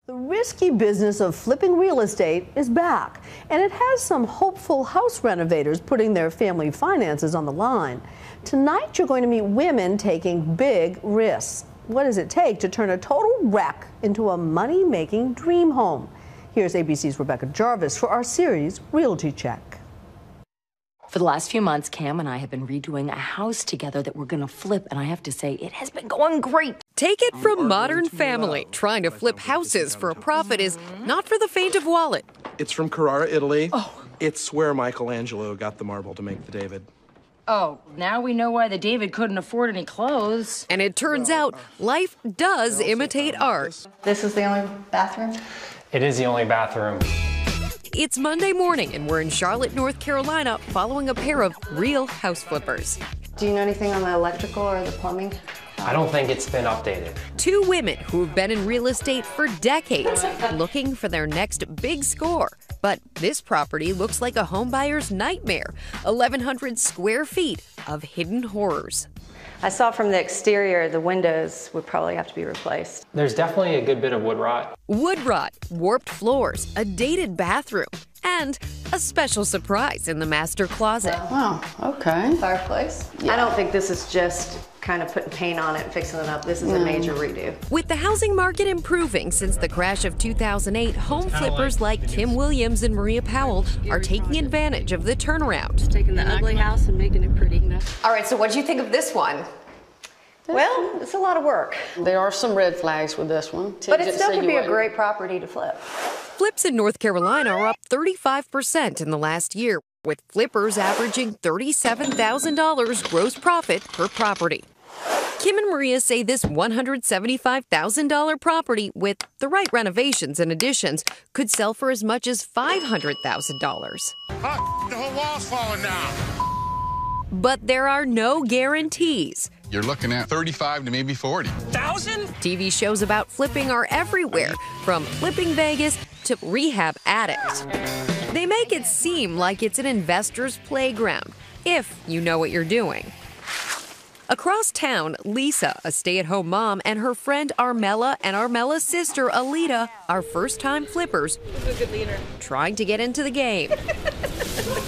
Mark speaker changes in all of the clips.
Speaker 1: The risky business of flipping real estate is back, and it has some hopeful house renovators putting their family finances on the line. Tonight, you're going to meet women taking big risks. What does it take to turn a total wreck into a money-making dream home? Here's ABC's Rebecca Jarvis for our series, Realty Check.
Speaker 2: For the last few months, Cam and I have been redoing a house together that we're going to flip, and I have to say, it has been going great.
Speaker 3: Take it from Modern Family. Trying to flip houses for a profit is not for the faint of wallet.
Speaker 4: It's from Carrara, Italy. Oh. It's where Michelangelo got the marble to make the David.
Speaker 2: Oh, now we know why the David couldn't afford any clothes.
Speaker 3: And it turns out life does imitate art.
Speaker 5: This is the only bathroom?
Speaker 6: It is the only bathroom.
Speaker 3: It's Monday morning, and we're in Charlotte, North Carolina, following a pair of real house flippers.
Speaker 5: Do you know anything on the electrical or the plumbing?
Speaker 6: I don't think it's been updated.
Speaker 3: Two women who have been in real estate for decades, looking for their next big score. But this property looks like a homebuyer's nightmare. 1,100 square feet of hidden horrors.
Speaker 5: I saw from the exterior the windows would probably have to be replaced.
Speaker 6: There's definitely a good bit of wood rot.
Speaker 3: Wood rot, warped floors, a dated bathroom, and a special surprise in the master closet.
Speaker 5: Oh, okay. Fireplace? Yeah. I don't think this is just kind of putting paint on it and fixing it up. This is a major redo.
Speaker 3: With the housing market improving since the crash of 2008, home flippers like Kim Williams and Maria Powell are taking advantage of the turnaround.
Speaker 7: Just taking the ugly house and making it pretty.
Speaker 3: All right, so what do you think of this one?
Speaker 5: Well, it's a lot of work.
Speaker 7: There are some red flags with this one.
Speaker 5: But it still could be a great property to flip.
Speaker 3: Flips in North Carolina are up 35% in the last year, with flippers averaging $37,000 gross profit per property. Kim and Maria say this $175,000 property, with the right renovations and additions, could sell for as much as $500,000.
Speaker 8: The whole wall's falling down.
Speaker 3: But there are no guarantees.
Speaker 8: You're looking at 35 to maybe 40,000.
Speaker 3: TV shows about flipping are everywhere, from Flipping Vegas to Rehab Addict. They make it seem like it's an investor's playground, if you know what you're doing. Across town, Lisa, a stay-at-home mom, and her friend Armella and Armella's sister Alita are first-time flippers trying to get into the game.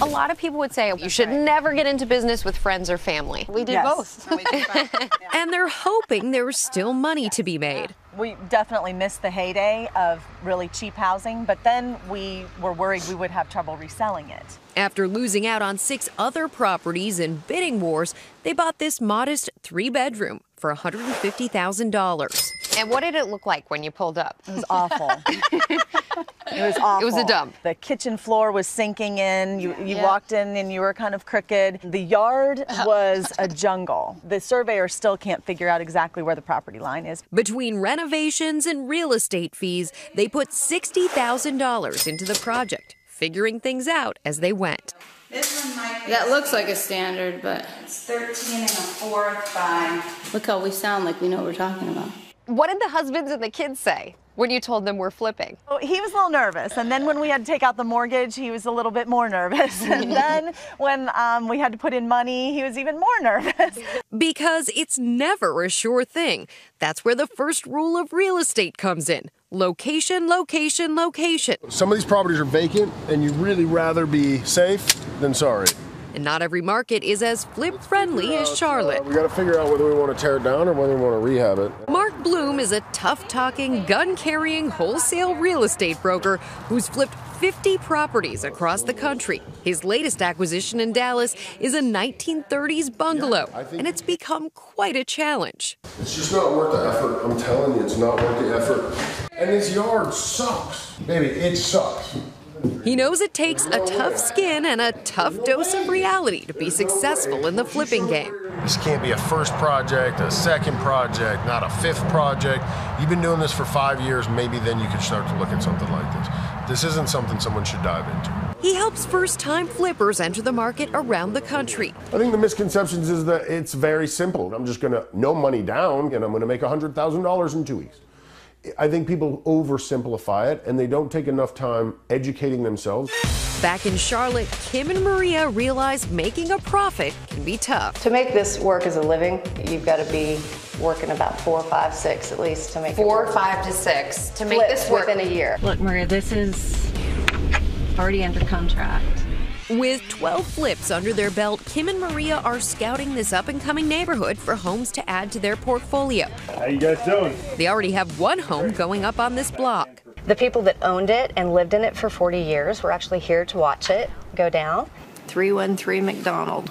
Speaker 9: A lot of people would say you should never get into business with friends or family.
Speaker 7: We did both.
Speaker 3: And they're hoping there's still money to be made.
Speaker 10: We definitely missed the heyday of really cheap housing, but then we were worried we would have trouble reselling it.
Speaker 3: After losing out on 6 other properties in bidding wars, they bought this modest 3-bedroom for $150,000.
Speaker 9: And what did it look like when you pulled up?
Speaker 10: It was awful. It was awful.
Speaker 9: It was a dump.
Speaker 10: The kitchen floor was sinking in. You walked in and you were kind of crooked. The yard was a jungle. The surveyor still can't figure out exactly where the property line is.
Speaker 3: Between renovations and real estate fees, they put $60,000 into the project, figuring things out as they went.
Speaker 7: This one might be that looks like a standard, but it's 13 1/4 by. Look how we sound like we know what we're talking about.
Speaker 9: What did the husbands and the kids say when you told them we're flipping?
Speaker 10: Oh, he was a little nervous, and then when we had to take out the mortgage, he was a little bit more nervous. And then when we had to put in money, he was even more nervous.
Speaker 3: Because it's never a sure thing. That's where the first rule of real estate comes in. Location, location, location.
Speaker 11: Some of these properties are vacant, and you'd really rather be safe than sorry.
Speaker 3: And not every market is as flip-friendly as Charlotte.
Speaker 11: We got to figure out whether we want to tear it down or whether we want to rehab it.
Speaker 3: Mark Bloom is a tough-talking, gun-carrying wholesale real estate broker who's flipped 50 properties across the country. His latest acquisition in Dallas is a 1930s bungalow, and it's become quite a challenge.
Speaker 11: It's just not worth the effort. I'm telling you, it's not worth the effort. And this yard sucks. Baby, it sucks.
Speaker 3: He knows it takes a tough skin and a tough dose of reality to be successful in the flipping game.
Speaker 11: This can't be a first project, a second project, not a 5th project. You've been doing this for 5 years, maybe then you could start to look at something like this. This isn't something someone should dive into.
Speaker 3: He helps first-time flippers enter the market around the country.
Speaker 11: I think the misconceptions is that it's very simple. I'm just going to, no money down, and I'm going to make $100,000 in 2 weeks. I think people oversimplify it and they don't take enough time educating themselves.
Speaker 3: Back in Charlotte, Kim and Maria realize making a profit can be tough.
Speaker 5: To make this work as a living, you've got to be working about 4, 5, 6 at least to make
Speaker 9: 4, 5 to 6 to make this work
Speaker 5: within a year.
Speaker 12: Look, Maria, this is already under contract.
Speaker 3: With 12 flips under their belt, Kim and Maria are scouting this up-and-coming neighborhood for homes to add to their portfolio.
Speaker 13: How you guys doing?
Speaker 3: They already have one home going up on this block.
Speaker 5: The people that owned it and lived in it for 40 years were actually here to watch it go down. 313 McDonald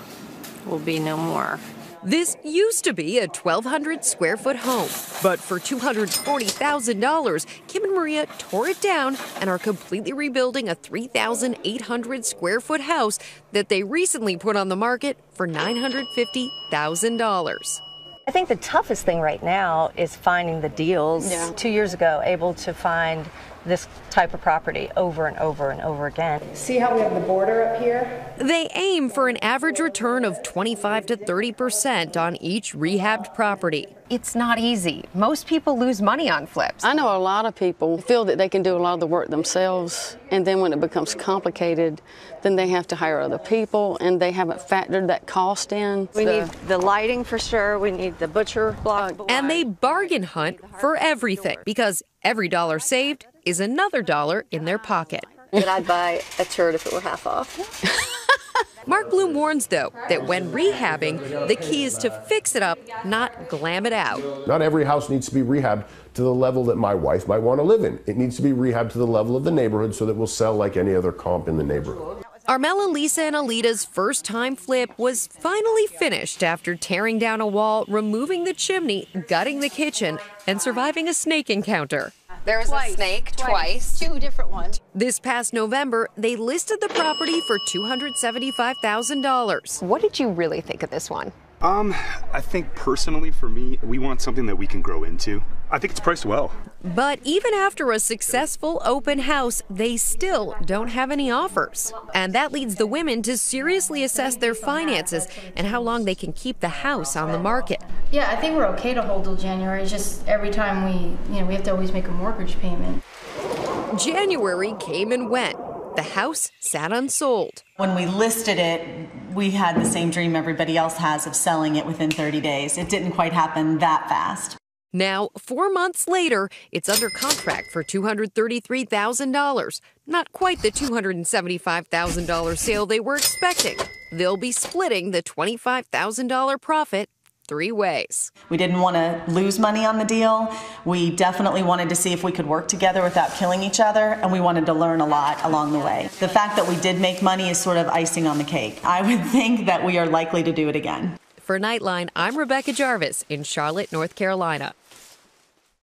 Speaker 5: will be no more.
Speaker 3: This used to be a 1,200 square foot home, but for $240,000, Kim and Maria tore it down and are completely rebuilding a 3,800 square foot house that they recently put on the market for $950,000.
Speaker 5: I think the toughest thing right now is finding the deals. 2 years ago, able to find this type of property over and over and over again. See how we have the border up here?
Speaker 3: They aim for an average return of 25 to 30% on each rehabbed property.
Speaker 9: It's not easy. Most people lose money on flips.
Speaker 14: I know a lot of people feel that they can do a lot of the work themselves, and then when it becomes complicated, then they have to hire other people, and they haven't factored that cost in.
Speaker 5: We need the lighting for sure. We need the butcher block.
Speaker 3: And they bargain hunt for everything because every dollar saved is another dollar in their pocket.
Speaker 5: But I'd buy a turd if it were half off.
Speaker 3: Mark Bloom warns, though, that when rehabbing, the key is to fix it up, not glam it out.
Speaker 11: Not every house needs to be rehabbed to the level that my wife might want to live in. It needs to be rehabbed to the level of the neighborhood so that we'll sell like any other comp in the neighborhood.
Speaker 3: Armella, Lisa, and Alita's first-time flip was finally finished after tearing down a wall, removing the chimney, gutting the kitchen, and surviving a snake encounter.
Speaker 9: There was a snake twice.
Speaker 12: 2 different ones.
Speaker 3: This past November, they listed the property for $275,000.
Speaker 9: What did you really think of this one?
Speaker 13: I think personally for me, we want something that we can grow into. I think it's priced well.
Speaker 3: But even after a successful open house, they still don't have any offers. And that leads the women to seriously assess their finances and how long they can keep the house on the market.
Speaker 7: Yeah, I think we're okay to hold till January. It's just every time we have to always make a mortgage payment.
Speaker 3: January came and went. The house sat unsold.
Speaker 10: When we listed it, we had the same dream everybody else has of selling it within 30 days. It didn't quite happen that fast.
Speaker 3: Now, 4 months later, it's under contract for $233,000. Not quite the $275,000 sale they were expecting. They'll be splitting the $25,000 profit 3 ways.
Speaker 10: We didn't want to lose money on the deal. We definitely wanted to see if we could work together without killing each other, and we wanted to learn a lot along the way. The fact that we did make money is sort of icing on the cake. I would think that we are likely to do it again.
Speaker 3: For Nightline, I'm Rebecca Jarvis in Charlotte, North Carolina.